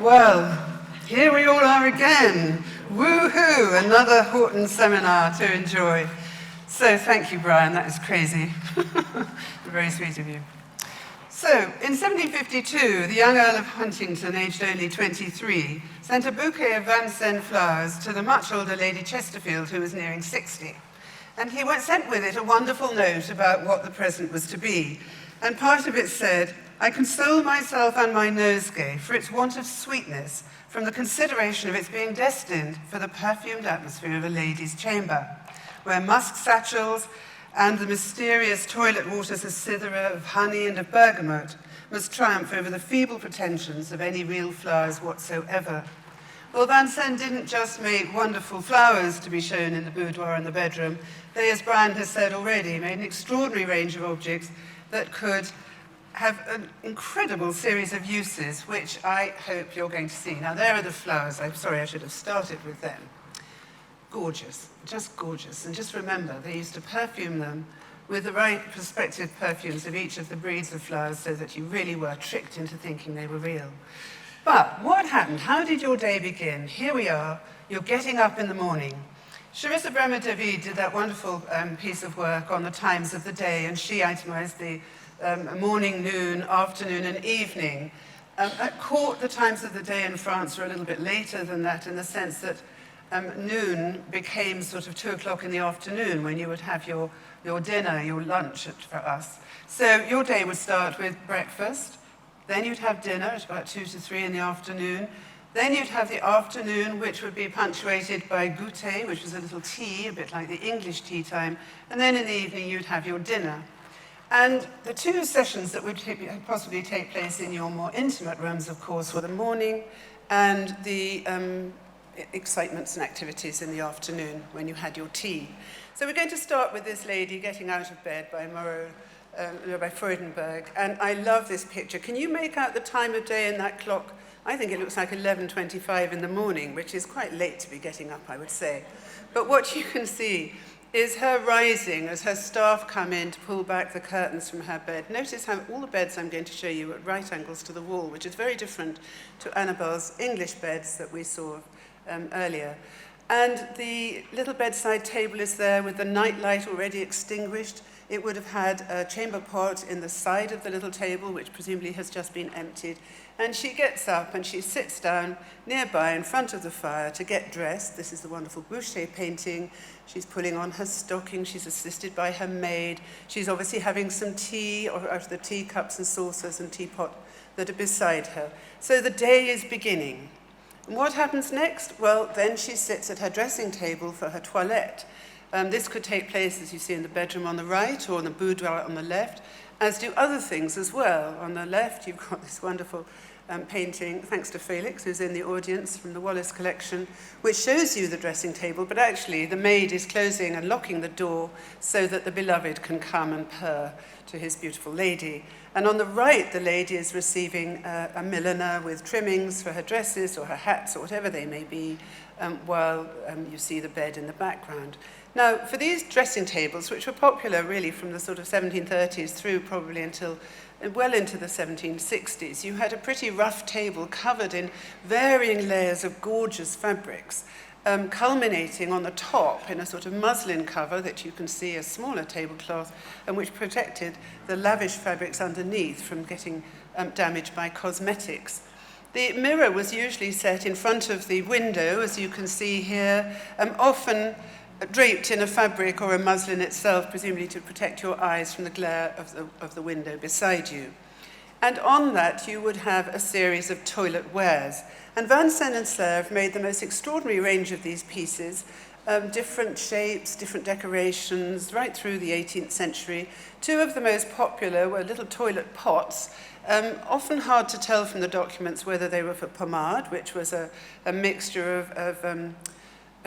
Well, here we all are again. Woohoo! Another Horton seminar to enjoy. So thank you, Brian. That is crazy. Very sweet of you. So, in 1752, the young Earl of Huntingdon, aged only 23, sent a bouquet of Vincennes flowers to the much older Lady Chesterfield, who was nearing 60. And he sent with it a wonderful note about what the present was to be. And part of it said, "I console myself and my nosegay for its want of sweetness from the consideration of its being destined for the perfumed atmosphere of a lady's chamber, where musk satchels and the mysterious toilet waters of Cythera, of honey and of bergamot must triumph over the feeble pretensions of any real flowers whatsoever." Well, Vincennes didn't just make wonderful flowers to be shown in the boudoir and the bedroom. They, as Brian has said already, made an extraordinary range of objects that could have an incredible series of uses, which I hope you're going to see. Now, there are the flowers. I'm sorry, I should have started with them. Gorgeous, just gorgeous. And just remember, they used to perfume them with the right prospective perfumes of each of the breeds of flowers so that you really were tricked into thinking they were real. But what happened? How did your day begin? Here we are. You're getting up in the morning. Charissa Bremer-David did that wonderful piece of work on the times of the day, and she itemized the morning, noon, afternoon, and evening. At court, the times of the day in France were a little bit later than that, in the sense that noon became sort of 2 o'clock in the afternoon when you would have your dinner, your lunch for us. So your day would start with breakfast, then you'd have dinner at about 2 to 3 in the afternoon. Then you'd have the afternoon, which would be punctuated by goûter, which was a little tea, a bit like the English tea time. And then in the evening, you'd have your dinner. And the two sessions that would possibly take place in your more intimate rooms, of course, were the morning and the excitements and activities in the afternoon when you had your tea. So we're going to start with this lady getting out of bed by Morrow, by Freudenberg. And I love this picture. Can you make out the time of day in that clock? I think it looks like 11:25 in the morning, which is quite late to be getting up, I would say. But what you can see is her rising as her staff come in to pull back the curtains from her bed. Notice how all the beds I'm going to show you are at right angles to the wall, which is very different to Annabelle's English beds that we saw earlier. And the little bedside table is there with the night light already extinguished. It would have had a chamber pot in the side of the little table, which presumably has just been emptied. And she gets up and she sits down nearby in front of the fire to get dressed. This is the wonderful Boucher painting. She's pulling on her stocking. She's assisted by her maid. She's obviously having some tea out of the teacups and saucers and teapot that are beside her. So the day is beginning. And what happens next? Well, then she sits at her dressing table for her toilette. This could take place, as you see, in the bedroom on the right or in the boudoir on the left, as do other things as well. On the left, you've got this wonderful painting, thanks to Felix, who's in the audience, from the Wallace collection, which shows you the dressing table, but actually the maid is closing and locking the door so that the beloved can come and purr to his beautiful lady. And on the right, the lady is receiving a milliner with trimmings for her dresses or her hats or whatever they may be, while you see the bed in the background. Now, for these dressing tables, which were popular really from the sort of 1730s through probably until well into the 1760s, you had a pretty rough table covered in varying layers of gorgeous fabrics, culminating on the top in a sort of muslin cover that you can see, a smaller tablecloth, and which protected the lavish fabrics underneath from getting damaged by cosmetics. The mirror was usually set in front of the window, as you can see here, often draped in a fabric or a muslin itself, presumably to protect your eyes from the glare of the window beside you. And on that, you would have a series of toilet wares. And Vincennes and Sèvres made the most extraordinary range of these pieces, different shapes, different decorations, right through the 18th century. Two of the most popular were little toilet pots, often hard to tell from the documents whether they were for pomade, which was a mixture of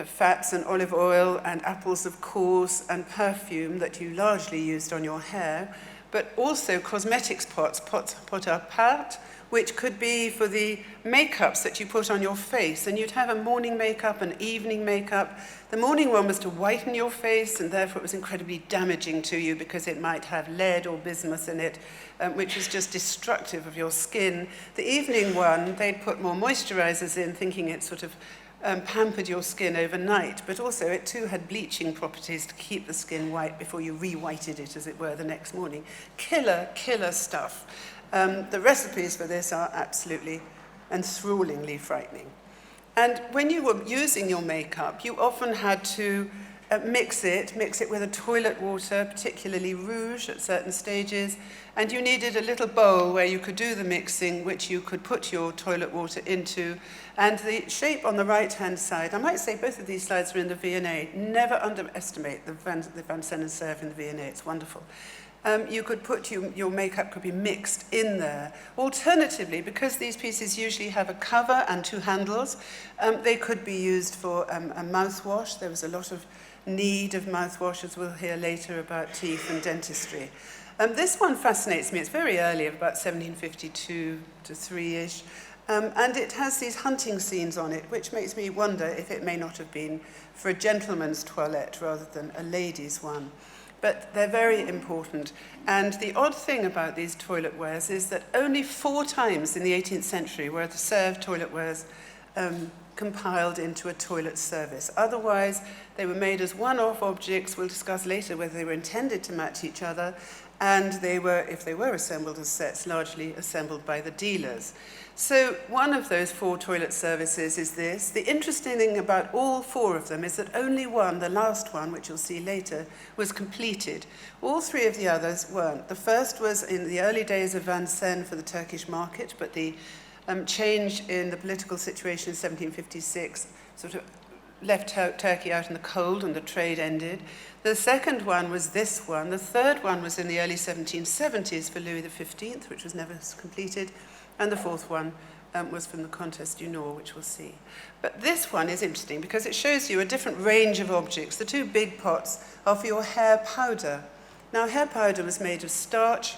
fats and olive oil and apples of course and perfume that you largely used on your hair, but also cosmetics pots, pot-à-part, which could be for the makeups that you put on your face. And you'd have a morning makeup, an evening makeup. The morning one was to whiten your face, and therefore it was incredibly damaging to you because it might have lead or bismuth in it, which was just destructive of your skin. The evening one, they'd put more moisturizers in, thinking it sort of pampered your skin overnight, but also it too had bleaching properties to keep the skin white before you re-whited it, as it were, the next morning. Killer stuff. The recipes for this are absolutely enthrallingly frightening. And when you were using your makeup, you often had to mix it with a toilet water, particularly rouge at certain stages, and you needed a little bowl where you could do the mixing, which you could put your toilet water into. And the shape on the right-hand side, I might say both of these slides are in the V&A. Never underestimate the Vincennes and Sèvres in the V&A, it's wonderful. You could put your makeup could be mixed in there. Alternatively, because these pieces usually have a cover and two handles, they could be used for a mouthwash. There was a lot of need of mouthwash, as we'll hear later, about teeth and dentistry. This one fascinates me. It's very early, about 1752 to 3-ish, and it has these hunting scenes on it, which makes me wonder if it may not have been for a gentleman's toilette rather than a lady's one. But they're very important. And the odd thing about these toilet wares is that only 4 times in the 18th century were the Sèvres toilet wares compiled into a toilet service. Otherwise, they were made as one-off objects. We'll discuss later whether they were intended to match each other, and they were, if they were assembled as sets, largely assembled by the dealers. So one of those 4 toilet services is this. The interesting thing about all 4 of them is that only one, the last one, which you'll see later, was completed. All 3 of the others weren't. The first was in the early days of Vincennes for the Turkish market, but the change in the political situation in 1756 sort of left Turkey out in the cold and the trade ended. The second one was this one. The third one was in the early 1770s for Louis XV, which was never completed. And the fourth one was from the Contest du Nord, which we'll see. But this one is interesting because it shows you a different range of objects. The 2 big pots are for your hair powder. Now, hair powder was made of starch,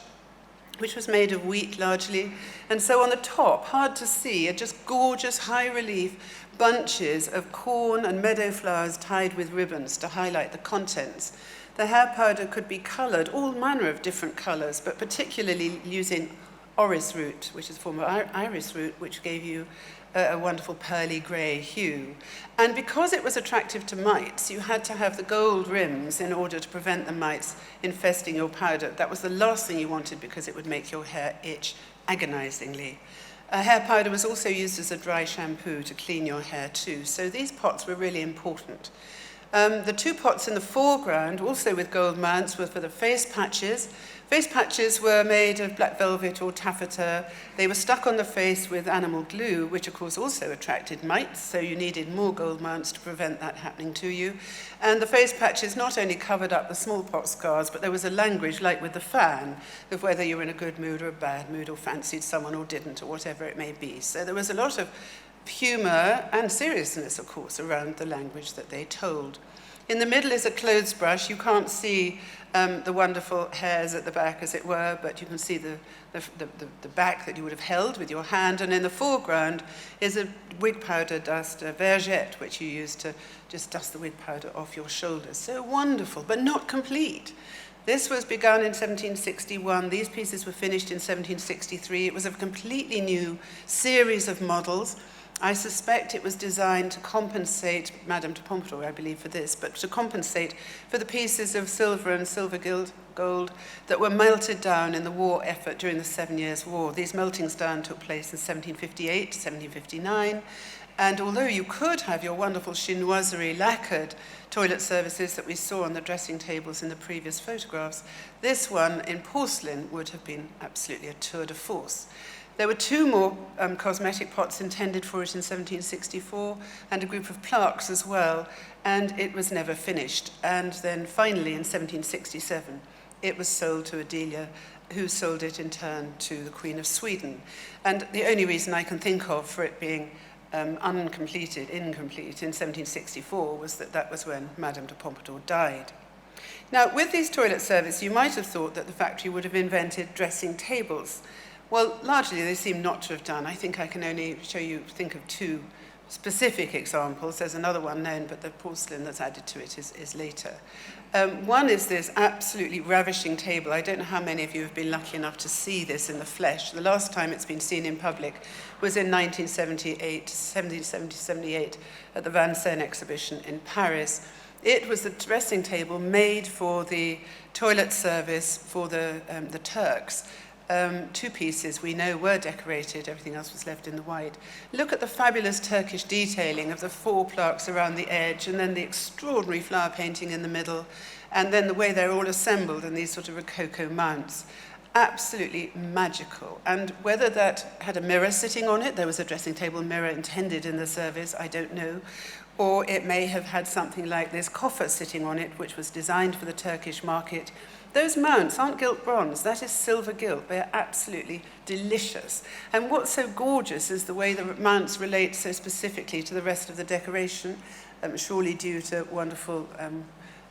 which was made of wheat largely. And so on the top, hard to see, are just gorgeous, high-relief bunches of corn and meadow flowers tied with ribbons to highlight the contents. The hair powder could be colored, all manner of different colors, but particularly using orris root, which is a form of iris root, which gave you a wonderful pearly grey hue. And because it was attractive to mites, you had to have the gold rims in order to prevent the mites infesting your powder. That was the last thing you wanted because it would make your hair itch agonizingly. Hair powder was also used as a dry shampoo to clean your hair too. So these pots were really important. The 2 pots in the foreground, also with gold mounts, were for the face patches. Face patches were made of black velvet or taffeta. They were stuck on the face with animal glue, which of course also attracted mites, so you needed more gold mounts to prevent that happening to you. And the face patches not only covered up the smallpox scars, but there was a language, like with the fan, of whether you were in a good mood or a bad mood, or fancied someone or didn't, or whatever it may be. So there was a lot of humor and seriousness, of course, around the language that they told. In the middle is a clothes brush. You can't see the wonderful hairs at the back, as it were, but you can see the back that you would have held with your hand. And in the foreground is a wig powder dust, a vergette, which you use to just dust the wig powder off your shoulders. So wonderful, but not complete. This was begun in 1761. These pieces were finished in 1763. It was a completely new series of models. I suspect it was designed to compensate, Madame de Pompadour, I believe, for this, but to compensate for the pieces of silver and silver gold that were melted down in the war effort during the 7 Years' War. These meltings down took place in 1758 to 1759, and although you could have your wonderful chinoiserie lacquered toilet services that we saw on the dressing tables in the previous photographs, this one in porcelain would have been absolutely a tour de force. There were 2 more cosmetic pots intended for it in 1764, and a group of plaques as well, and it was never finished. And then finally, in 1767, it was sold to a dealer who sold it in turn to the Queen of Sweden. And the only reason I can think of for it being incomplete, in 1764, was that was when Madame de Pompadour died. Now, with these toilet service, you might have thought that the factory would have invented dressing tables. Well, largely they seem not to have done. I think I can only think of two specific examples. There's another one known, but the porcelain that's added to it is later. One is this absolutely ravishing table. I don't know how many of you have been lucky enough to see this in the flesh. The last time it's been seen in public was in 1778 at the Vincennes exhibition in Paris. It was the dressing table made for the toilet service for the Turks. Two pieces we know were decorated, everything else was left in the white. Look at the fabulous Turkish detailing of the 4 plaques around the edge, and then the extraordinary flower painting in the middle, and then the way they're all assembled in these sort of rococo mounts. Absolutely magical. And whether that had a mirror sitting on it, there was a dressing table mirror intended in the service, I don't know, or it may have had something like this coffer sitting on it, which was designed for the Turkish market. Those mounts aren't gilt bronze, that is silver gilt. They are absolutely delicious. And what's so gorgeous is the way the mounts relate so specifically to the rest of the decoration, surely due to wonderful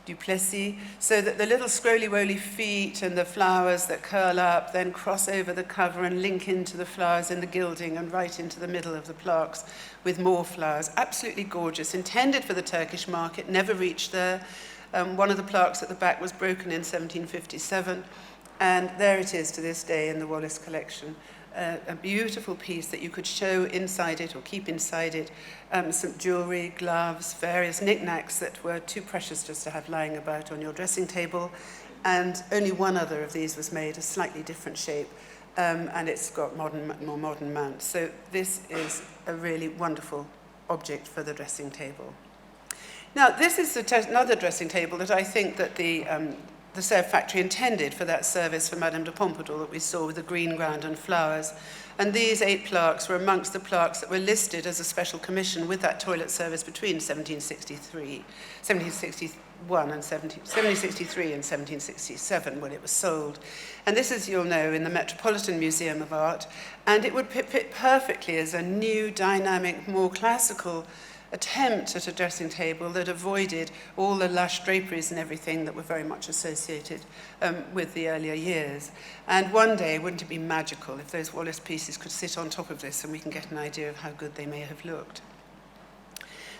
duplessis, so that the little scrolly-woly feet and the flowers that curl up then cross over the cover and link into the flowers in the gilding and right into the middle of the plaques with more flowers. Absolutely gorgeous, intended for the Turkish market, never reached there. One of the plaques at the back was broken in 1757, and there it is to this day in the Wallace collection. A beautiful piece that you could show inside it or keep inside it, some jewelry, gloves, various knickknacks that were too precious just to have lying about on your dressing table. And only one other of these was made, a slightly different shape, and it's got more modern mounts. So this is a really wonderful object for the dressing table. Now, this is another dressing table that I think that the Sèvres factory intended for that service for Madame de Pompadour that we saw with the green ground and flowers. And these 8 plaques were amongst the plaques that were listed as a special commission with that toilet service between 1763 and 1767 when it was sold. And this is, you'll know, in the Metropolitan Museum of Art, and it would fit perfectly as a new, dynamic, more classical attempt at a dressing table that avoided all the lush draperies and everything that were very much associated with the earlier years. And one day, wouldn't it be magical if those Wallace pieces could sit on top of this and we can get an idea of how good they may have looked.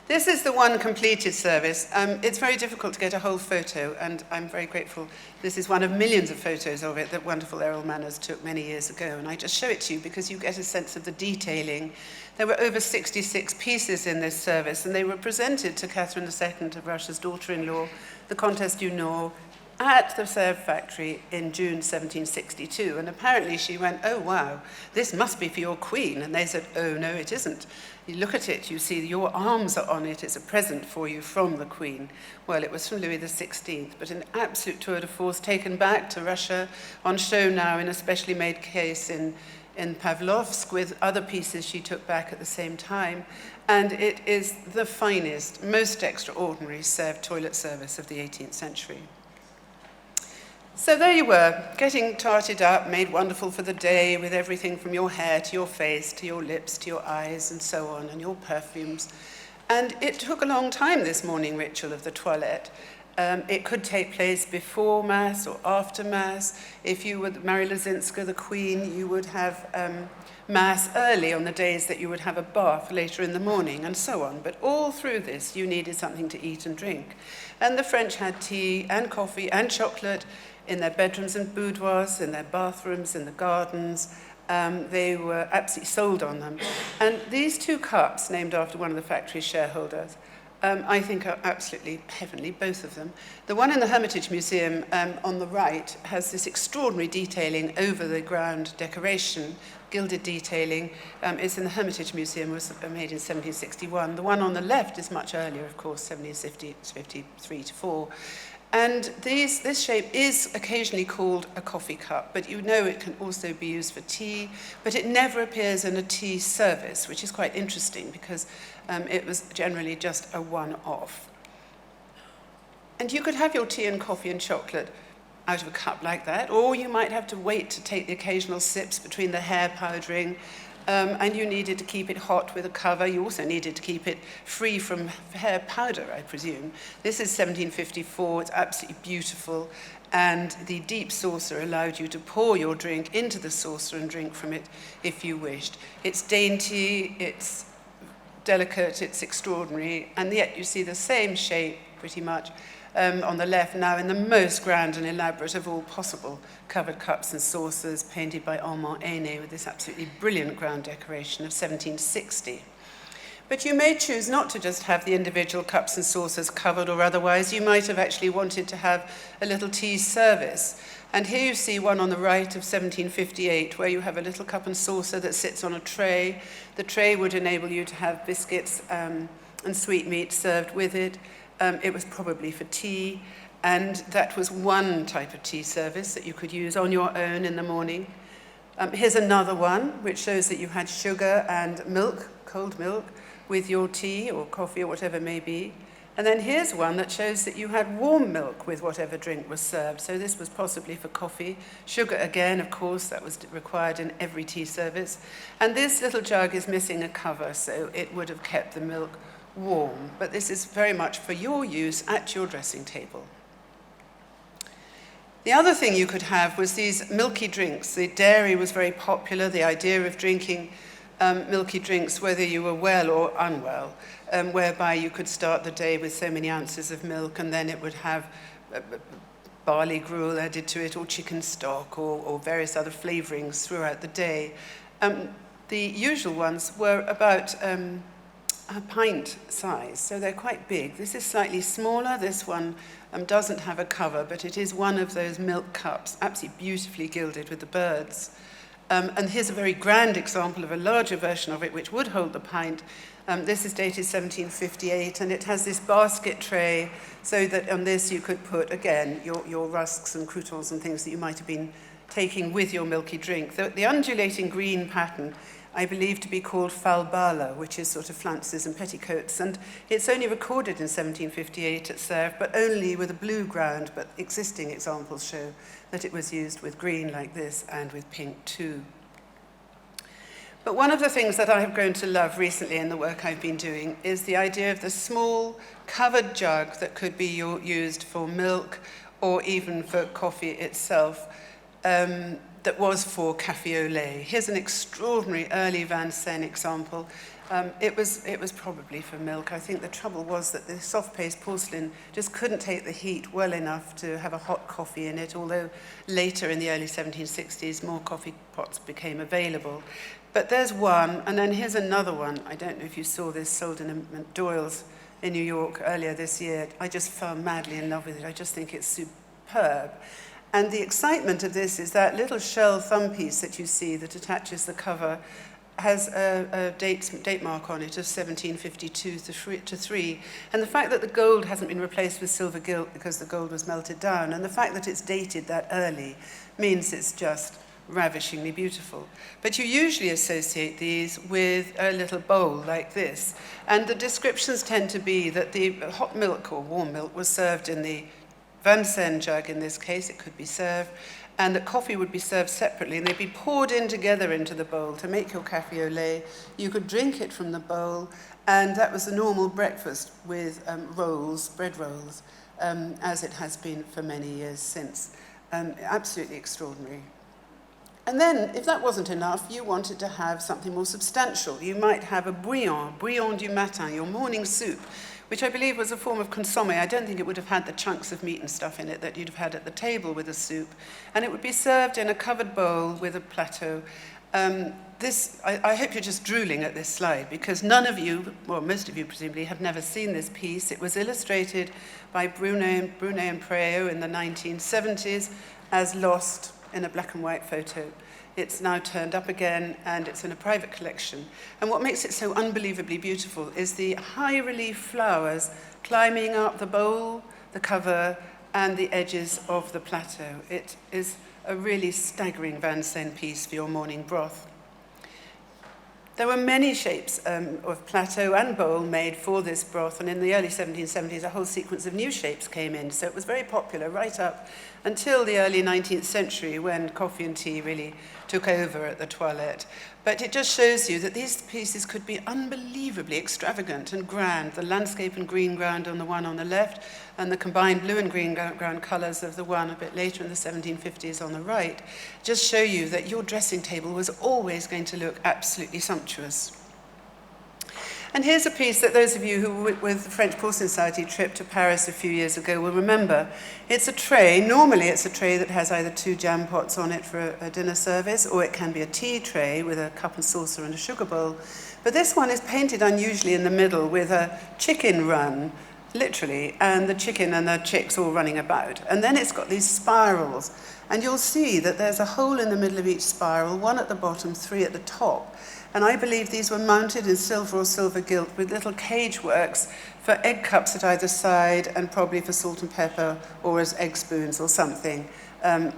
This is the one completed service. It's very difficult to get a whole photo, and I'm very grateful. This is one of millions of photos of it that wonderful Errol Manners took many years ago, and I just show it to you because you get a sense of the detailing. There were over 66 pieces in this service, and they were presented to Catherine II of Russia's daughter-in-law, the Comtesse du Nord, at the Sèvres factory in June 1762. And apparently she went, "Oh, wow, this must be for your queen." And they said, "Oh, no, it isn't. You look at it, you see your arms are on it. It's a present for you from the queen." Well, it was from Louis XVI, but an absolute tour de force taken back to Russia, on show now in a specially made case in Pavlovsk with other pieces she took back at the same time. And it is the finest, most extraordinary Sèvres toilet service of the 18th century. So there you were, getting tarted up, made wonderful for the day with everything from your hair to your face to your lips to your eyes and so on, and your perfumes. And it took a long time, this morning ritual of the toilette. It could take place before Mass or after Mass. If you were Mary Lazinska, the Queen, you would have Mass early on the days that you would have a bath later in the morning, and so on. But all through this, you needed something to eat and drink. And the French had tea and coffee and chocolate in their bedrooms and boudoirs, in their bathrooms, in the gardens. They were absolutely sold on them. And these 2 cups, named after one of the factory shareholders, I think are absolutely heavenly, both of them. The one in the Hermitage Museum on the right has this extraordinary detailing over the ground decoration, gilded detailing. It's in the Hermitage Museum, was made in 1761. The one on the left is much earlier, of course, 1753 to 4. And this shape is occasionally called a coffee cup, but you know it can also be used for tea, but it never appears in a tea service, which is quite interesting because it was generally just a one-off. And you could have your tea and coffee and chocolate out of a cup like that, or you might have to wait to take the occasional sips between the hair powdering. and you needed to keep it hot with a cover. You also needed to keep it free from hair powder, I presume. This is 1754. It's absolutely beautiful. And the deep saucer allowed you to pour your drink into the saucer and drink from it if you wished. It's dainty, it's delicate, it's extraordinary, and yet you see the same shape, pretty much, on the left now in the most grand and elaborate of all possible covered cups and saucers painted by Armand Aîné with this absolutely brilliant ground decoration of 1760. But you may choose not to just have the individual cups and saucers covered or otherwise. You might have actually wanted to have a little tea service. And here you see one on the right of 1758, where you have a little cup and saucer that sits on a tray. The tray would enable you to have biscuits and sweetmeats served with it. It was probably for tea, and that was one type of tea service that you could use on your own in the morning. Here's another one, which shows that you had sugar and milk, cold milk, with your tea or coffee or whatever it may be. And then here's one that shows that you had warm milk with whatever drink was served. So this was possibly for coffee. Sugar again, of course, that was required in every tea service. And this little jug is missing a cover, so it would have kept the milk warm. But this is very much for your use at your dressing table. The other thing you could have was these milky drinks. The dairy was very popular, the idea of drinking milky drinks, whether you were well or unwell, whereby you could start the day with so many ounces of milk, and then it would have barley gruel added to it, or chicken stock, or various other flavorings throughout the day. The usual ones were about a pint size, so they're quite big. This is slightly smaller. This one doesn't have a cover, but it is one of those milk cups, absolutely beautifully gilded with the birds. And here's a very grand example of a larger version of it, which would hold the pint. This is dated 1758, and it has this basket tray, so that on this you could put, again, your rusks and croutons and things that you might have been taking with your milky drink. The undulating green pattern I believe to be called falbala, which is sort of flounces and petticoats, and it's only recorded in 1758 at Sèvres, but only with a blue ground, but existing examples show that it was used with green like this and with pink too. But one of the things that I have grown to love recently in the work I've been doing is the idea of the small covered jug that could be used for milk or even for coffee itself, that was for café au lait. Here's an extraordinary early Vincennes example. It was probably for milk. I think the trouble was that the soft-paste porcelain just couldn't take the heat well enough to have a hot coffee in it, although later in the early 1760s, more coffee pots became available. But there's one, and then here's another one. I don't know if you saw this, sold in Doyle's in New York earlier this year. I just fell madly in love with it. I just think it's superb. And the excitement of this is that little shell thumb piece that you see that attaches the cover has a date mark on it of 1752 to 3. And the fact that the gold hasn't been replaced with silver gilt because the gold was melted down, and the fact that it's dated that early means it's just ravishingly beautiful. But you usually associate these with a little bowl like this. And the descriptions tend to be that the hot milk or warm milk was served in the Vincennes jug in this case, it could be served, and that coffee would be served separately, and they'd be poured in together into the bowl to make your café au lait. You could drink it from the bowl, and that was the normal breakfast with rolls, bread rolls, as it has been for many years since. Absolutely extraordinary. And then, if that wasn't enough, you wanted to have something more substantial. You might have a bouillon du matin, your morning soup, which I believe was a form of consommé. I don't think it would have had the chunks of meat and stuff in it that you'd have had at the table with a soup. And it would be served in a covered bowl with a plateau. I hope you're just drooling at this slide, because none of you, well, most of you presumably, have never seen this piece. It was illustrated by Brunet and Preo in the 1970s as lost in a black and white photo. It's now turned up again, and it's in a private collection. And what makes it so unbelievably beautiful is the high relief flowers climbing up the bowl, the cover, and the edges of the plateau. It is a really staggering Vincennes piece for your morning broth. There were many shapes of plateau and bowl made for this broth, and in the early 1770s, a whole sequence of new shapes came in. So it was very popular right up until the early 19th century when coffee and tea really took over at the toilette. But it just shows you that these pieces could be unbelievably extravagant and grand. The landscape and green ground on the one on the left, and the combined blue and green ground colours of the one a bit later in the 1750s on the right, just show you that your dressing table was always going to look absolutely sumptuous. And here's a piece that those of you who were with the French Porcelain Society trip to Paris a few years ago will remember. It's a tray. Normally it's a tray that has either 2 jam pots on it for a dinner service, or it can be a tea tray with a cup and saucer and a sugar bowl. But this one is painted unusually in the middle with a chicken run, literally, and the chicken and the chicks all running about. And then it's got these spirals. And you'll see that there's a hole in the middle of each spiral, 1 at the bottom, 3 at the top. And I believe these were mounted in silver or silver gilt with little cage works for egg cups at either side, and probably for salt and pepper or as egg spoons or something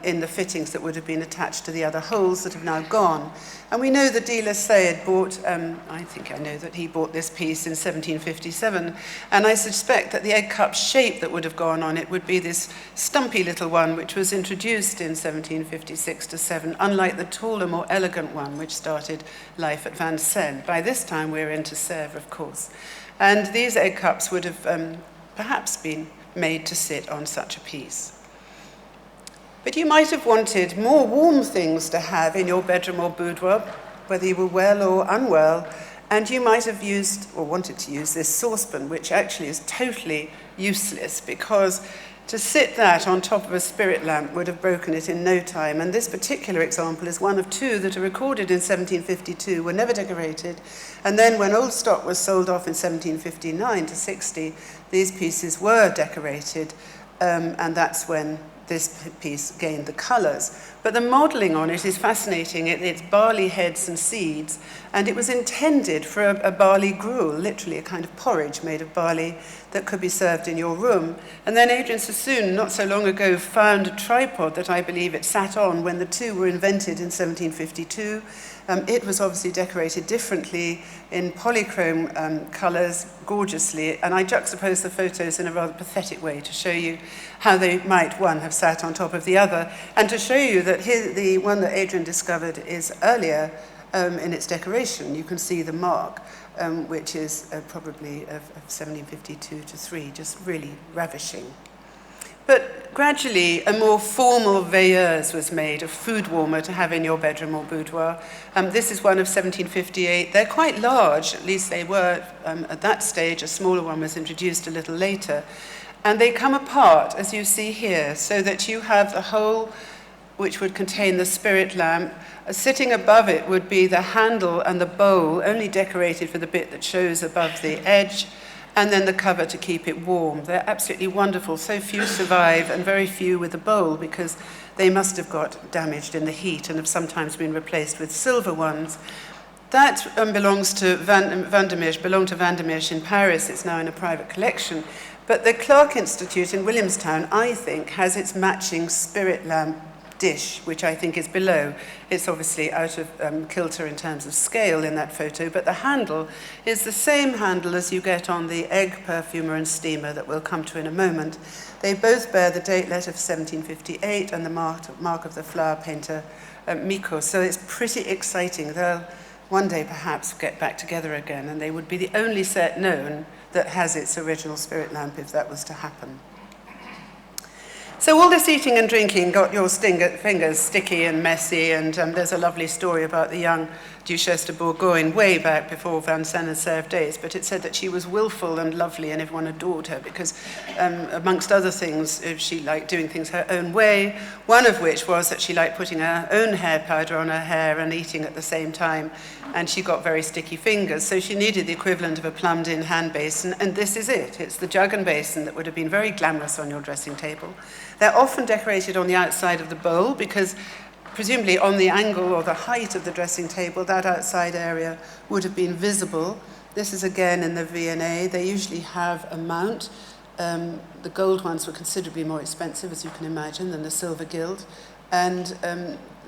in the fittings that would have been attached to the other holes that have now gone. And we know that dealer Sayed bought, I think I know that he bought this piece in 1757, and I suspect that the egg cup shape that would have gone on it would be this stumpy little one which was introduced in 1756 to 7, unlike the taller, more elegant one which started life at Vincennes. By this time we're into Sèvres, of course. And these egg cups would have perhaps been made to sit on such a piece. But you might have wanted more warm things to have in your bedroom or boudoir, whether you were well or unwell, and you might have used or wanted to use this saucepan, which actually is totally useless because to sit that on top of a spirit lamp would have broken it in no time. And this particular example is one of 2 that are recorded in 1752, were never decorated. And then when old stock was sold off in 1759 to 60, these pieces were decorated, and that's when this piece gained the colours. But the modelling on it is fascinating. It's barley heads and seeds, and it was intended for a barley gruel, literally a kind of porridge made of barley that could be served in your room. And then Adrian Sassoon, not so long ago, found a tripod that I believe it sat on when the 2 were invented in 1752. It was obviously decorated differently in polychrome colours, gorgeously, and I juxtaposed the photos in a rather pathetic way to show you how they might, one, have sat on top of the other, and to show you that the one that Adrian discovered is earlier in its decoration. You can see the mark, which is probably of 1752 to 3, just really ravishing. But gradually, a more formal veilleuse was made, a food warmer to have in your bedroom or boudoir. This is one of 1758. They're quite large, at least they were at that stage. A smaller one was introduced a little later. And they come apart, as you see here, so that you have the hole which would contain the spirit lamp. Sitting above it would be the handle and the bowl, only decorated for the bit that shows above the edge, and then the cover to keep it warm. They're absolutely wonderful. So few survive, and very few with the bowl, because they must have got damaged in the heat and have sometimes been replaced with silver ones. That belongs to belonged to Van der Misch in Paris. It's now in a private collection. But the Clark Institute in Williamstown, I think, has its matching spirit lamp dish, which I think is below. It's obviously out of kilter in terms of scale in that photo, but the handle is the same handle as you get on the egg perfumer and steamer that we'll come to in a moment. They both bear the date letter of 1758 and the mark of the flower painter Miko, so it's pretty exciting. They'll one day perhaps get back together again, and they would be the only set known that has its original spirit lamp if that was to happen. So all this eating and drinking got your fingers sticky and messy, and there's a lovely story about the young Duchesse de Bourgogne way back before Vincennes and Sèvres days, but it said that she was willful and lovely and everyone adored her because, amongst other things, she liked doing things her own way, one of which was that she liked putting her own hair powder on her hair and eating at the same time, and she got very sticky fingers, so she needed the equivalent of a plumbed-in hand basin, and this is it. It's the jug and basin that would have been very glamorous on your dressing table. They're often decorated on the outside of the bowl because presumably on the angle or the height of the dressing table, that outside area would have been visible. This is again in the V&A. They usually have a mount. The gold ones were considerably more expensive, as you can imagine, than the silver gilt. And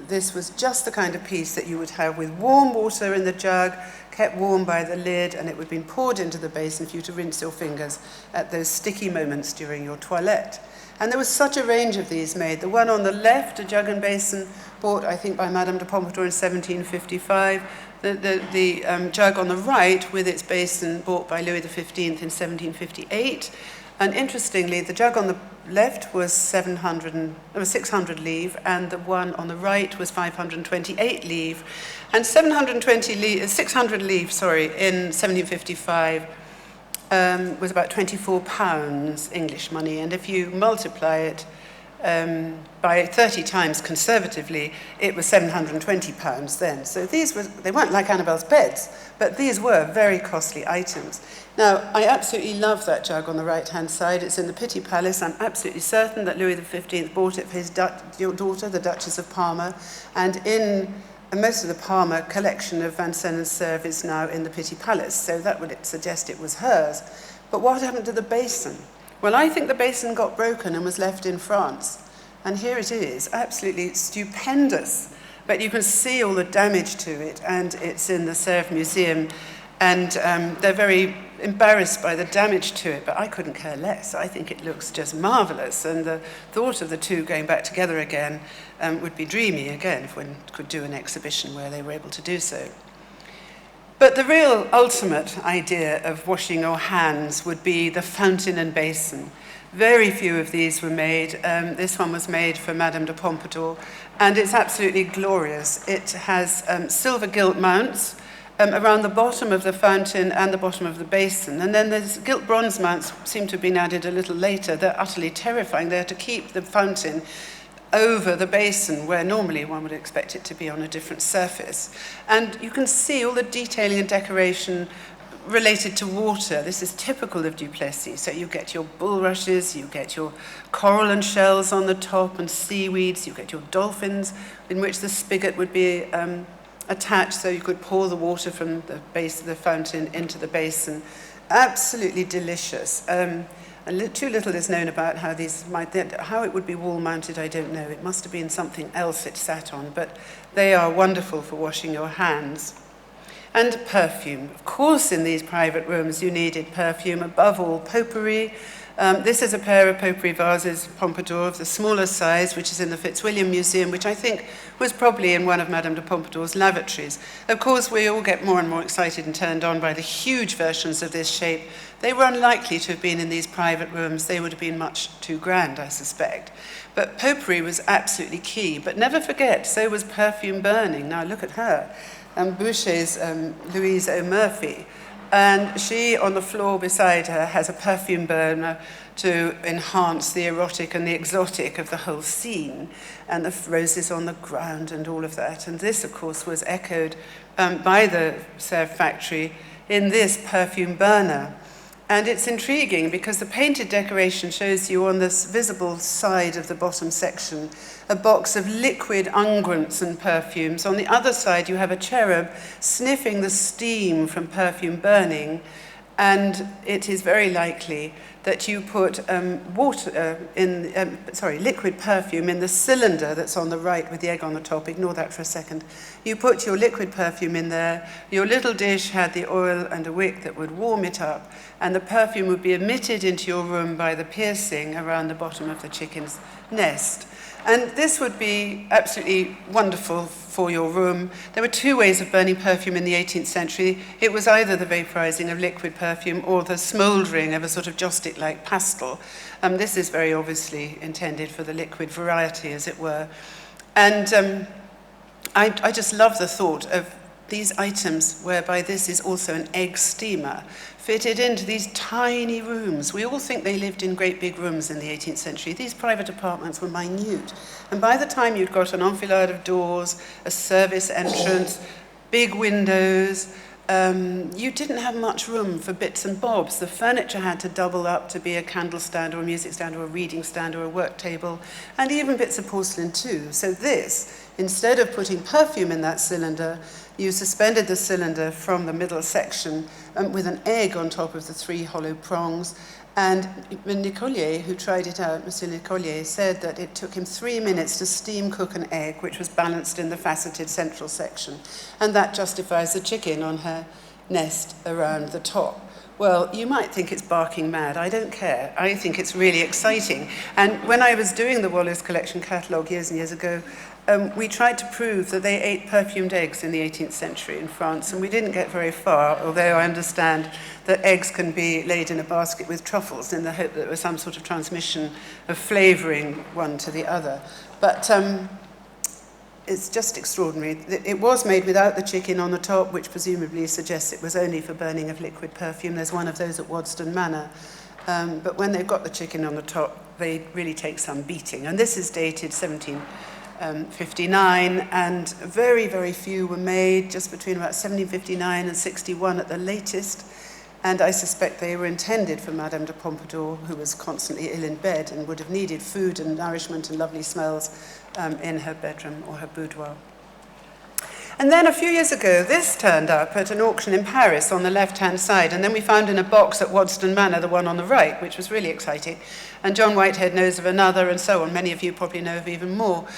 this was just the kind of piece that you would have with warm water in the jug, kept warm by the lid, and it would be poured into the basin for you to rinse your fingers at those sticky moments during your toilette. And there was such a range of these made. The one on the left, a jug and basin, bought, I think, by Madame de Pompadour in 1755. The jug on the right, with its basin, bought by Louis XV in 1758. And interestingly, the jug on the left was 600 livres, and the one on the right was 528 livres. And 600 livres, in 1755 was about £24 English money. And if you multiply it by 30 times conservatively, it was £720 then. So they weren't like Annabelle's beds, but these were very costly items. Now, I absolutely love that jug on the right-hand side. It's in the Pitti Palace. I'm absolutely certain that Louis XV bought it for his daughter, the Duchess of Parma, and most of the Parma collection of Vincennes and Sèvres is now in the Pitti Palace, so that would suggest it was hers. But what happened to the basin? Well, I think the basin got broken and was left in France. And here it is, absolutely stupendous. But you can see all the damage to it, and it's in the Sèvres Museum. And they're very embarrassed by the damage to it, but I couldn't care less. I think it looks just marvelous, and the thought of the two going back together again would be dreamy again if one could do an exhibition where they were able to do so. But the real ultimate idea of washing your hands would be the fountain and basin. Very few of these were made. This one was made for Madame de Pompadour, and it's absolutely glorious. It has silver gilt mounts around the bottom of the fountain and the bottom of the basin. And then there's gilt bronze mounts seem to have been added a little later. They're utterly terrifying. They're to keep the fountain over the basin, where normally one would expect it to be on a different surface. And you can see all the detailing and decoration related to water. This is typical of Duplessis. So you get your bulrushes, you get your coral and shells on the top and seaweeds, you get your dolphins, in which the spigot would be attached so you could pour the water from the base of the fountain into the basin. Absolutely delicious. Too little is known about how it would be wall mounted, I don't know. It must have been something else it sat on, but they are wonderful for washing your hands. And perfume. Of course, in these private rooms, you needed perfume, above all potpourri. This is a pair of potpourri vases, Pompadour, of the smaller size, which is in the Fitzwilliam Museum, which I think was probably in one of Madame de Pompadour's lavatories. Of course, we all get more and more excited and turned on by the huge versions of this shape. They were unlikely to have been in these private rooms. They would have been much too grand, I suspect. But potpourri was absolutely key. But never forget, so was perfume burning. Now look at her. Boucher's Louise O'Murphy. And she, on the floor beside her, has a perfume burner to enhance the erotic and the exotic of the whole scene, and the roses on the ground and all of that. And this, of course, was echoed by the Sèvres factory in this perfume burner. And it's intriguing because the painted decoration shows you on this visible side of the bottom section a box of liquid unguents and perfumes. On the other side, you have a cherub sniffing the steam from perfume burning, and it is very likely that you put liquid perfume in the cylinder that's on the right with the egg on the top. Ignore that for a second. You put your liquid perfume in there. Your little dish had the oil and a wick that would warm it up, and the perfume would be emitted into your room by the piercing around the bottom of the chicken's nest. And this would be absolutely wonderful for your room. There were two ways of burning perfume in the 18th century. It was either the vaporizing of liquid perfume or the smouldering of a sort of joss stick-like pastel. This is very obviously intended for the liquid variety, as it were. And I just love the thought of these items whereby this is also an egg steamer fitted into these tiny rooms. We all think they lived in great big rooms in the 18th century. These private apartments were minute. And by the time you'd got an enfilade of doors, a service entrance, big windows, you didn't have much room for bits and bobs. The furniture had to double up to be a candle stand or a music stand or a reading stand or a work table, and even bits of porcelain too. So this, instead of putting perfume in that cylinder, you suspended the cylinder from the middle section with an egg on top of the three hollow prongs, And Nicollier, who tried it out, Monsieur Nicollier, said that it took him 3 minutes to steam cook an egg, which was balanced in the faceted central section. And that justifies the chicken on her nest around the top. Well, you might think it's barking mad. I don't care. I think it's really exciting. And when I was doing the Wallace collection catalogue years and years ago, we tried to prove that they ate perfumed eggs in the 18th century in France, and we didn't get very far, although I understand that eggs can be laid in a basket with truffles in the hope that there was some sort of transmission of flavouring one to the other. But it's just extraordinary. It was made without the chicken on the top, which presumably suggests it was only for burning of liquid perfume. There's one of those at Waddesdon Manor. But when they've got the chicken on the top, they really take some beating. And this is dated 1759, and very, very few were made, just between about 1759 and 61 at the latest. And I suspect they were intended for Madame de Pompadour, who was constantly ill in bed and would have needed food and nourishment and lovely smells in her bedroom or her boudoir. And then a few years ago, this turned up at an auction in Paris on the left-hand side, and then we found in a box at Waddesdon Manor the one on the right, which was really exciting. And John Whitehead knows of another, and so on. Many of you probably know of even more.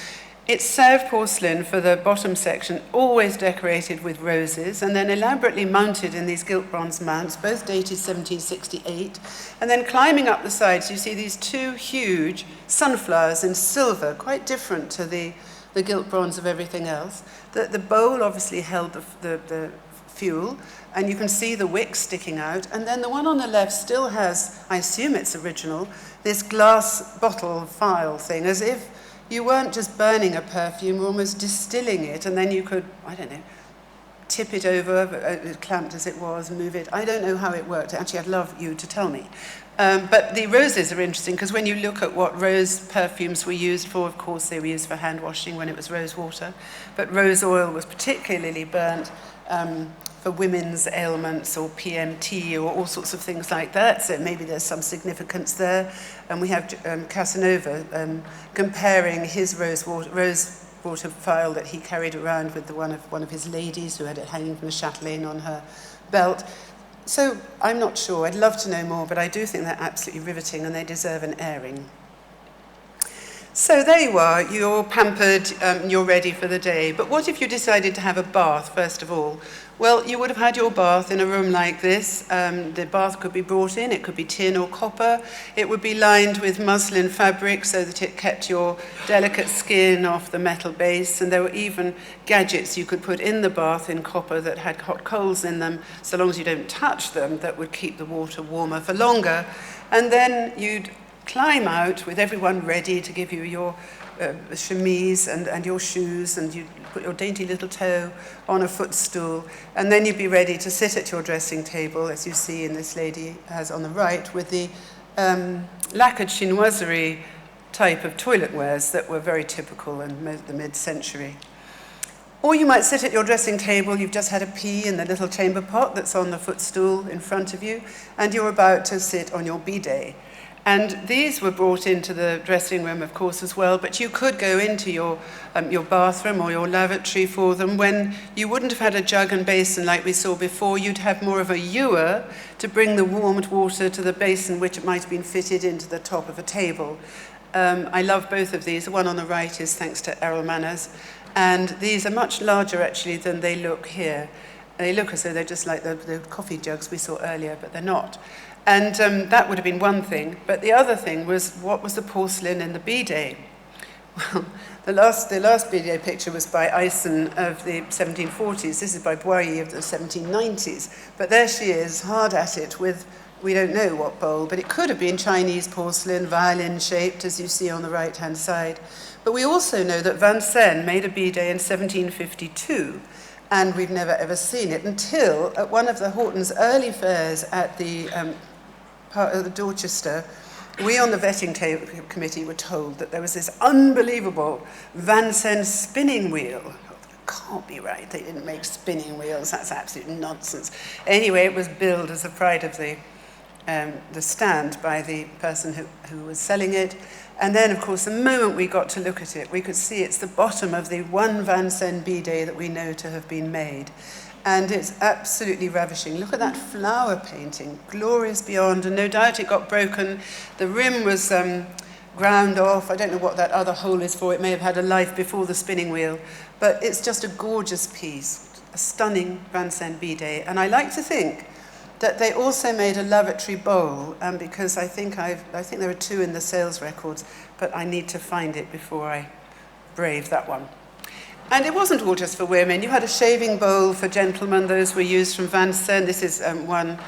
It's Sèvres porcelain for the bottom section, always decorated with roses, and then elaborately mounted in these gilt bronze mounts, both dated 1768. And then climbing up the sides, you see these two huge sunflowers in silver, quite different to the gilt bronze of everything else. The bowl obviously held the fuel, and you can see the wick sticking out. And then the one on the left still has, I assume it's original, this glass bottle phial thing, as if you weren't just burning a perfume, you were almost distilling it, and then you could, I don't know, tip it over, clamped as it was, move it. I don't know how it worked. Actually, I'd love you to tell me. But the roses are interesting, because when you look at what rose perfumes were used for, of course, they were used for hand washing when it was rose water. But rose oil was particularly burnt for women's ailments or PMT or all sorts of things like that. So maybe there's some significance there. And we have Casanova comparing his rose water phial that he carried around with one of his ladies who had it hanging from the chatelaine on her belt. So I'm not sure. I'd love to know more, but I do think they're absolutely riveting and they deserve an airing. So there you are. You're pampered, you're ready for the day. But what if you decided to have a bath, first of all? Well, you would have had your bath in a room like this. The bath could be brought in. It could be tin or copper. It would be lined with muslin fabric so that it kept your delicate skin off the metal base. And there were even gadgets you could put in the bath in copper that had hot coals in them, so long as you don't touch them, that would keep the water warmer for longer. And then you'd climb out with everyone ready to give you your chemise and your shoes, and you'd put your dainty little toe on a footstool, and then you'd be ready to sit at your dressing table, as you see in this lady has on the right, with the lacquered chinoiserie type of toilet wares that were very typical in the mid-century. Or you might sit at your dressing table, you've just had a pee in the little chamber pot that's on the footstool in front of you, and you're about to sit on your bidet. And these were brought into the dressing room, of course, as well, but you could go into your bathroom or your lavatory for them when you wouldn't have had a jug and basin like we saw before. You'd have more of a ewer to bring the warmed water to the basin, which might have been fitted into the top of a table. I love both of these. The one on the right is thanks to Errol Manners, and these are much larger, actually, than they look here. They look as though they're just like the coffee jugs we saw earlier, but they're not. And that would have been one thing. But the other thing was, what was the porcelain in the bidet? Well, the last bidet picture was by Eisen of the 1740s. This is by Boyer of the 1790s. But there she is, hard at it with, we don't know what bowl, but it could have been Chinese porcelain, violin-shaped, as you see on the right-hand side. But we also know that Vincennes made a bidet in 1752, and we've never ever seen it until at one of the Hortons' early fairs at the part of the Dorchester, we on the vetting committee were told that there was this unbelievable Vincennes spinning wheel. Can't be right, they didn't make spinning wheels, that's absolute nonsense. Anyway, it was billed as a pride of the the stand by the person who was selling it. And then, of course, the moment we got to look at it, we could see it's the bottom of the one Vincennes bidet that we know to have been made. And it's absolutely ravishing. Look at that flower painting, glorious beyond, and no doubt it got broken. The rim was ground off. I don't know what that other hole is for. It may have had a life before the spinning wheel. But it's just a gorgeous piece, a stunning Vincennes bidet. And I like to think that they also made a lavatory bowl, because I think there are two in the sales records, but I need to find it before I brave that one. And it wasn't all just for women. You had a shaving bowl for gentlemen. Those were used from Vincennes. This is one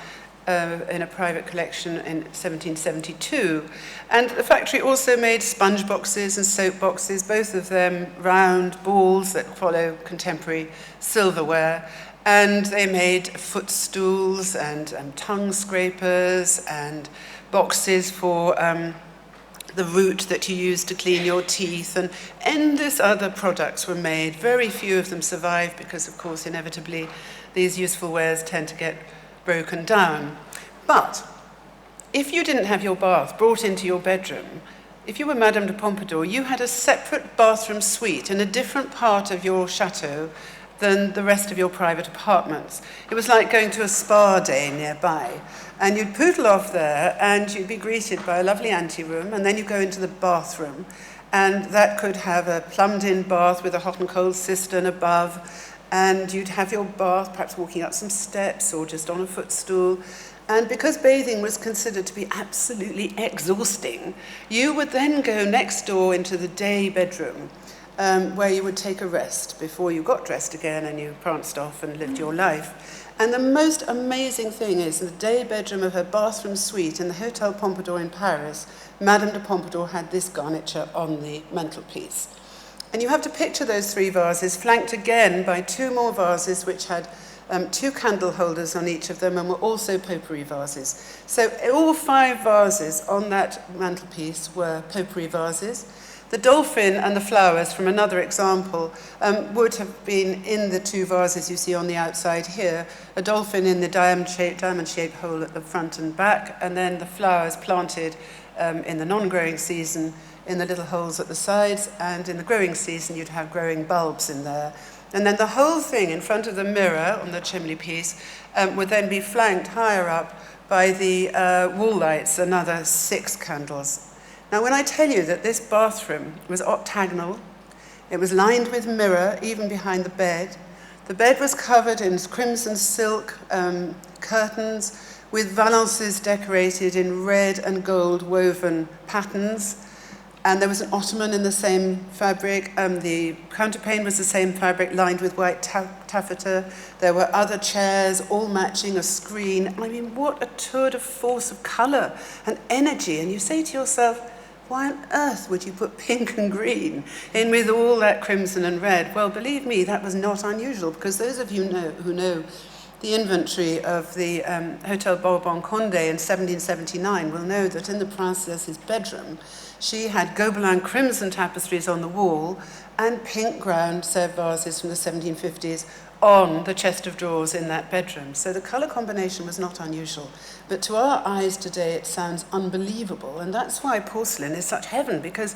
in a private collection in 1772. And the factory also made sponge boxes and soap boxes, both of them round balls that follow contemporary silverware. And they made footstools and tongue scrapers and boxes for the root that you use to clean your teeth, and endless other products were made. Very few of them survive because, of course, inevitably, these useful wares tend to get broken down. But if you didn't have your bath brought into your bedroom, if you were Madame de Pompadour, you had a separate bathroom suite in a different part of your chateau than the rest of your private apartments. It was like going to a spa day nearby. And you'd poodle off there, and you'd be greeted by a lovely anteroom, and then you go into the bathroom, and that could have a plumbed-in bath with a hot and cold cistern above, and you'd have your bath perhaps walking up some steps or just on a footstool. And because bathing was considered to be absolutely exhausting, you would then go next door into the day bedroom, where you would take a rest before you got dressed again and you pranced off and lived your life. And the most amazing thing is, in the day bedroom of her bathroom suite in the Hotel Pompadour in Paris, Madame de Pompadour had this garniture on the mantelpiece. And you have to picture those three vases, flanked again by two more vases which had two candle holders on each of them and were also potpourri vases. So all five vases on that mantelpiece were potpourri vases. The dolphin and the flowers, from another example, would have been in the two vases you see on the outside here. A dolphin in the diamond-shaped hole at the front and back, and then the flowers planted in the non-growing season in the little holes at the sides, and in the growing season you'd have growing bulbs in there. And then the whole thing in front of the mirror on the chimney piece would then be flanked higher up by the wall lights, another 6 candles. Now, when I tell you that this bathroom was octagonal, it was lined with mirror, even behind the bed was covered in crimson silk curtains with valances decorated in red and gold woven patterns, and there was an ottoman in the same fabric. The counterpane was the same fabric lined with white taffeta. There were other chairs, all matching a screen. I mean, what a tour de force of colour and energy. And you say to yourself, why on earth would you put pink and green in with all that crimson and red? Well, believe me, that was not unusual, because those of you who know the inventory of the Hotel Bourbon Condé in 1779 will know that in the princess's bedroom, she had Gobelin crimson tapestries on the wall and pink ground Sèvres vases from the 1750s on the chest of drawers in that bedroom. So the colour combination was not unusual. But to our eyes today, it sounds unbelievable. And that's why porcelain is such heaven, because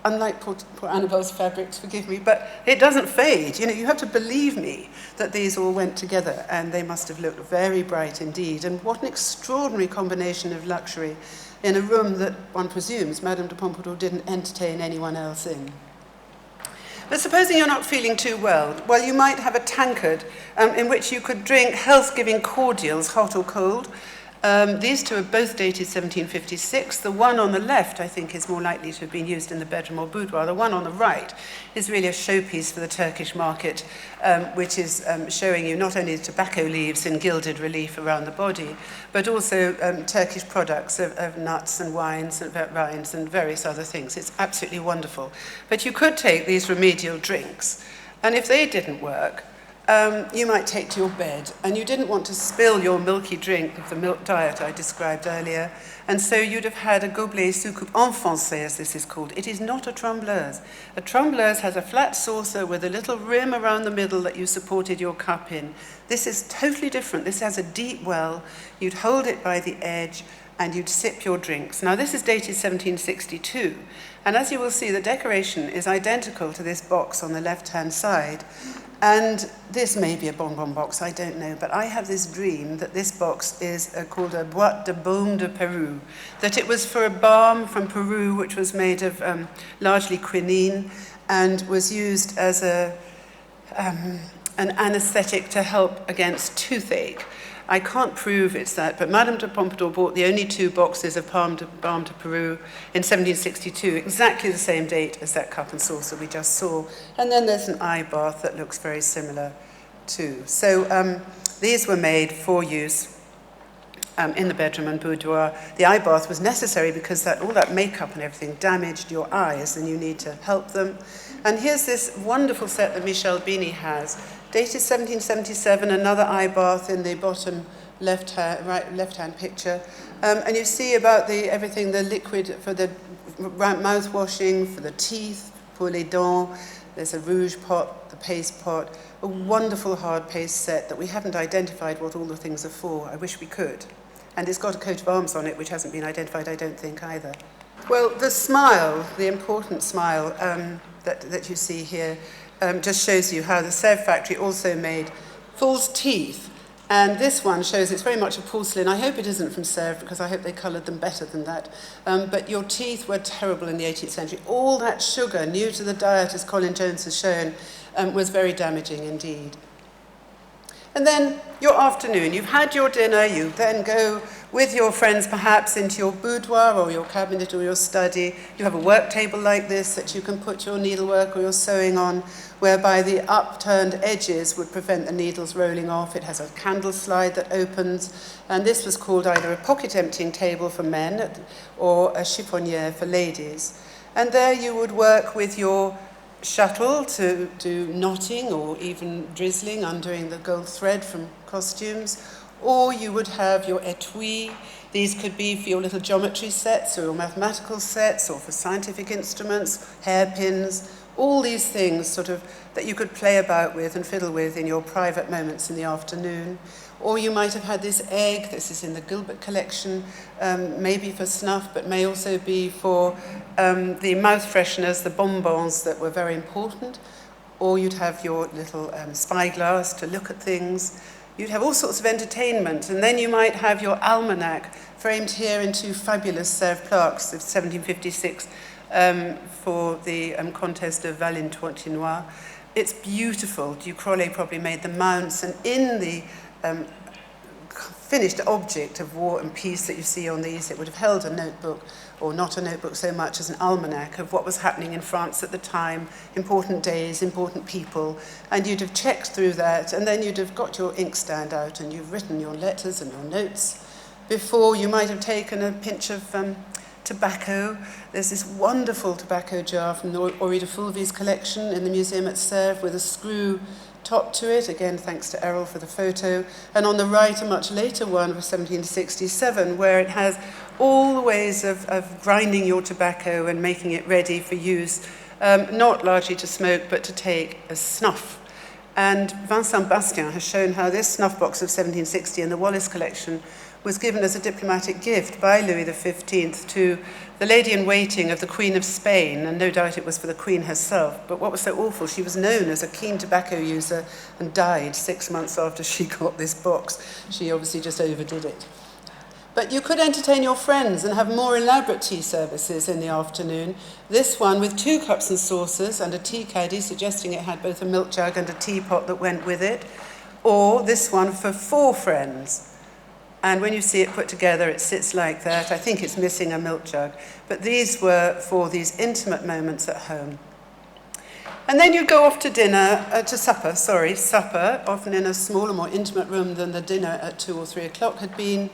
unlike poor Annabelle's fabrics, forgive me, but it doesn't fade. You know, you have to believe me that these all went together, and they must have looked very bright indeed. And what an extraordinary combination of luxury in a room that one presumes Madame de Pompadour didn't entertain anyone else in. But supposing you're not feeling too well, you might have a tankard in which you could drink health-giving cordials, hot or cold. These two are both dated 1756. The one on the left, I think, is more likely to have been used in the bedroom or boudoir. The one on the right is really a showpiece for the Turkish market, which is showing you not only tobacco leaves in gilded relief around the body, but also Turkish products of nuts and wines and rinds and various other things. It's absolutely wonderful. But you could take these remedial drinks, and if they didn't work, you might take to your bed, and you didn't want to spill your milky drink of the milk diet I described earlier, and so you'd have had a gobelet soucoupe enfoncé, as this is called. It is not a trembleuse. A trembleuse has a flat saucer with a little rim around the middle that you supported your cup in. This is totally different. This has a deep well. You'd hold it by the edge, and you'd sip your drinks. Now, this is dated 1762, and as you will see, the decoration is identical to this box on the left-hand side. And this may be a bonbon box, I don't know, but I have this dream that this box is called a boîte de baume de Peru, that it was for a balm from Peru, which was made of largely quinine, and was used as an anesthetic to help against toothache. I can't prove it's that, but Madame de Pompadour bought the only 2 boxes of balm de Peru in 1762, exactly the same date as that cup and saucer we just saw. And then there's an eye bath that looks very similar too. So these were made for use in the bedroom and boudoir. The eye bath was necessary because all that makeup and everything damaged your eyes, and you need to help them. And here's this wonderful set that Michel Bini has, dated 1777, another eye bath in the bottom left-hand picture. And you see about everything, the liquid for the mouth washing, for the teeth, pour les dents. There's a rouge pot, the paste pot, a wonderful hard paste set that we haven't identified what all the things are for. I wish we could. And it's got a coat of arms on it, which hasn't been identified, I don't think, either. Well, the smile, the important smile that you see here, just shows you how the Sèvres factory also made false teeth. And this one shows it's very much a porcelain. I hope it isn't from Sèvres, because I hope they coloured them better than that. But your teeth were terrible in the 18th century. All that sugar, new to the diet, as Colin Jones has shown, was very damaging indeed. And then your afternoon, you've had your dinner, you then go with your friends perhaps into your boudoir or your cabinet or your study. You have a work table like this that you can put your needlework or your sewing on, whereby the upturned edges would prevent the needles rolling off. It has a candle slide that opens, and this was called either a pocket emptying table for men or a chiffonnière for ladies. And there you would work with your shuttle to do knotting or even drizzling, undoing the gold thread from costumes, or you would have your etui. These could be for your little geometry sets or your mathematical sets or for scientific instruments, hairpins, all these things sort of that you could play about with and fiddle with in your private moments in the afternoon. Or you might have had this egg, this is in the Gilbert collection, maybe for snuff, but may also be for the mouth fresheners, the bonbons that were very important. Or you'd have your little spyglass to look at things. You'd have all sorts of entertainment, and then you might have your almanac framed here in 2 fabulous Sèvres plaques of 1756 for the contest of Valentinois. It's beautiful. Ducrollet probably made the mounts, and in the finished object of war and peace that you see on these, it would have held a notebook, or not a notebook so much as an almanac of what was happening in France at the time, important days, important people, and you'd have checked through that, and then you'd have got your inkstand out and you've written your letters and your notes. Before, you might have taken a pinch of tobacco. There's this wonderful tobacco jar from the Henri de Fulvy's collection in the museum at Sèvres with a screw top to it, again thanks to Errol for the photo, and on the right a much later one of 1767 where it has all the ways of grinding your tobacco and making it ready for use, not largely to smoke but to take as snuff. And Vincent Bastien has shown how this snuff box of 1760 in the Wallace collection was given as a diplomatic gift by Louis XV to the lady-in-waiting of the Queen of Spain, and no doubt it was for the Queen herself. But what was so awful, she was known as a keen tobacco user and died 6 months after she got this box. She obviously just overdid it. But you could entertain your friends and have more elaborate tea services in the afternoon. This one with 2 cups and saucers and a tea caddy, suggesting it had both a milk jug and a teapot that went with it. Or this one for 4 friends. And when you see it put together, it sits like that. I think it's missing a milk jug. But these were for these intimate moments at home. And then you go off to supper, often in a smaller, more intimate room than the dinner at 2 or 3 o'clock had been.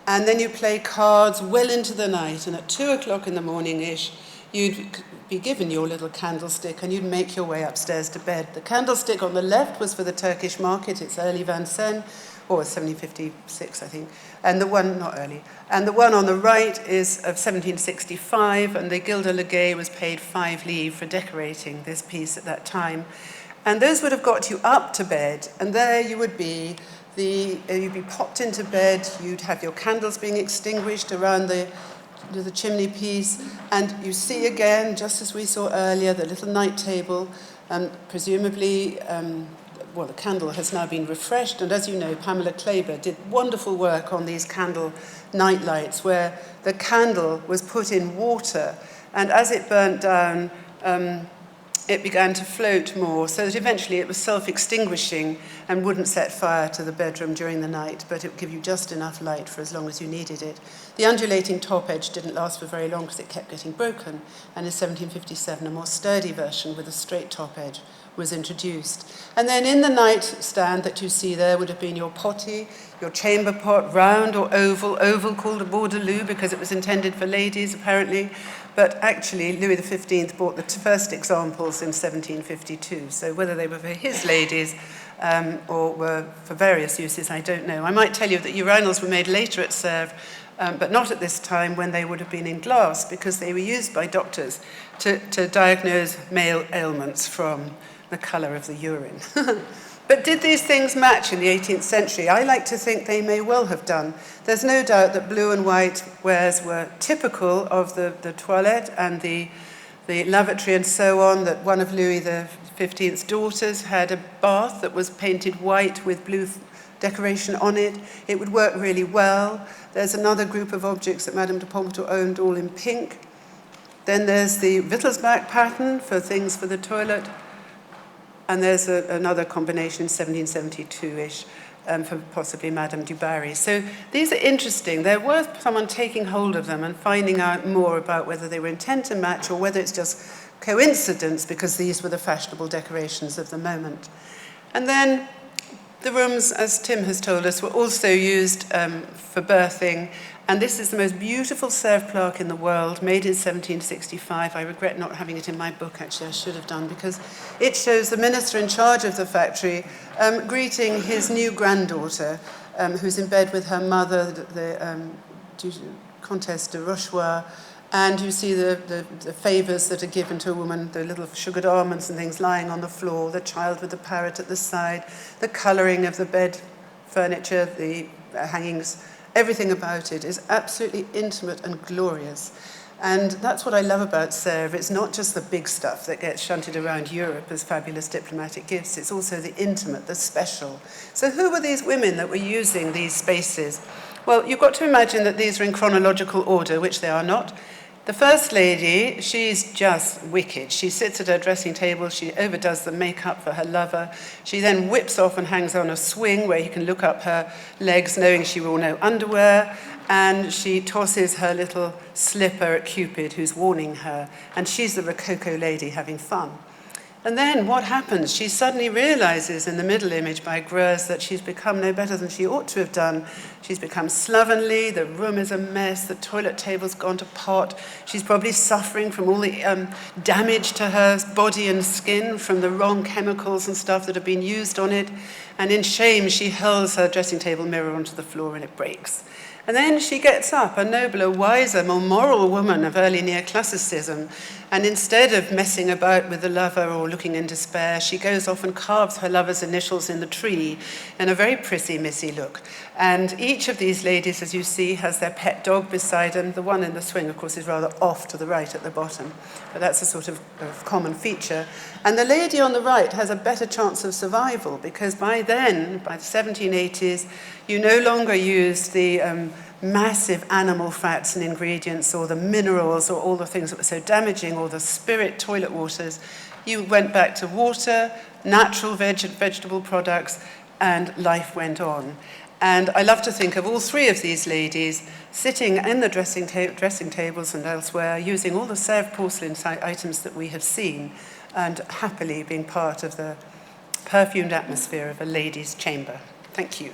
And then you play cards well into the night. And at 2 o'clock in the morning-ish, you'd be given your little candlestick and you'd make your way upstairs to bed. The candlestick on the left was for the Turkish market. It's early Vincennes, or 1756, I think. And the one, not early. And the one on the right is of 1765, and the Gilda Legay was paid 5 livres for decorating this piece at that time. And those would have got you up to bed, and there you would be, You'd be popped into bed, you'd have your candles being extinguished around the chimney piece, and you see again, just as we saw earlier, the little night table, presumably, the candle has now been refreshed, and as you know, Pamela Kleber did wonderful work on these candle night lights, where the candle was put in water, and as it burnt down, it began to float more, so that eventually it was self-extinguishing and wouldn't set fire to the bedroom during the night, but it would give you just enough light for as long as you needed it. The undulating top edge didn't last for very long because it kept getting broken, and in 1757 a more sturdy version with a straight top edge was introduced. And then in the nightstand that you see there would have been your potty, your chamber pot, round or oval called a boudoir because it was intended for ladies apparently, but actually Louis XV bought the first examples in 1752, so whether they were for his ladies or were for various uses, I don't know. I might tell you that urinals were made later at Sèvres, but not at this time when they would have been in glass because they were used by doctors to diagnose male ailments from the colour of the urine. But did these things match in the 18th century? I like to think they may well have done. There's no doubt that blue and white wares were typical of the toilette and the lavatory and so on, that one of Louis XV's daughters had a bath that was painted white with blue decoration on it. It would work really well. There's another group of objects that Madame de Pompadour owned, all in pink. Then there's the Wittelsbach pattern for things for the toilet. And there's another combination, 1772-ish, for possibly Madame du Barry. So these are interesting. They're worth someone taking hold of them and finding out more about whether they were intent to match or whether it's just coincidence because these were the fashionable decorations of the moment. And then the rooms, as Tim has told us, were also used for birthing. And this is the most beautiful Sèvres plaque in the world, made in 1765. I regret not having it in my book, actually, I should have done, because it shows the minister in charge of the factory greeting his new granddaughter, who's in bed with her mother, the Comtesse de Rochefort, and you see the favours that are given to a woman, the little sugared almonds and things lying on the floor, the child with the parrot at the side, the colouring of the bed furniture, the hangings. Everything about it is absolutely intimate and glorious. And that's what I love about Sèvres. It's not just the big stuff that gets shunted around Europe as fabulous diplomatic gifts. It's also the intimate, the special. So who were these women that were using these spaces? Well, you've got to imagine that these are in chronological order, which they are not. The first lady, she's just wicked. She sits at her dressing table, she overdoes the makeup for her lover. She then whips off and hangs on a swing where he can look up her legs knowing she will no underwear. And she tosses her little slipper at Cupid, who's warning her. And she's the Rococo lady having fun. And then what happens? She suddenly realizes in the middle image by Greuze that she's become no better than she ought to have done. She's become slovenly, the room is a mess, the toilet table's gone to pot. She's probably suffering from all the damage to her body and skin from the wrong chemicals and stuff that have been used on it. And in shame, she hurls her dressing table mirror onto the floor and it breaks. And then she gets up, a nobler, wiser, more moral woman of early neoclassicism, and instead of messing about with the lover or looking in despair, she goes off and carves her lover's initials in the tree in a very prissy, missy look. And each of these ladies, as you see, has their pet dog beside them. The one in the swing, of course, is rather off to the right at the bottom, but that's a sort of common feature. And the lady on the right has a better chance of survival because by then, by the 1780s, you no longer use the massive animal fats and ingredients or the minerals or all the things that were so damaging or the spirit toilet waters. You went back to water, natural vegetable products, and life went on. And I love to think of all three of these ladies sitting in the dressing tables and elsewhere, using all the Sèvres porcelain items that we have seen, and happily being part of the perfumed atmosphere of a lady's chamber. Thank you.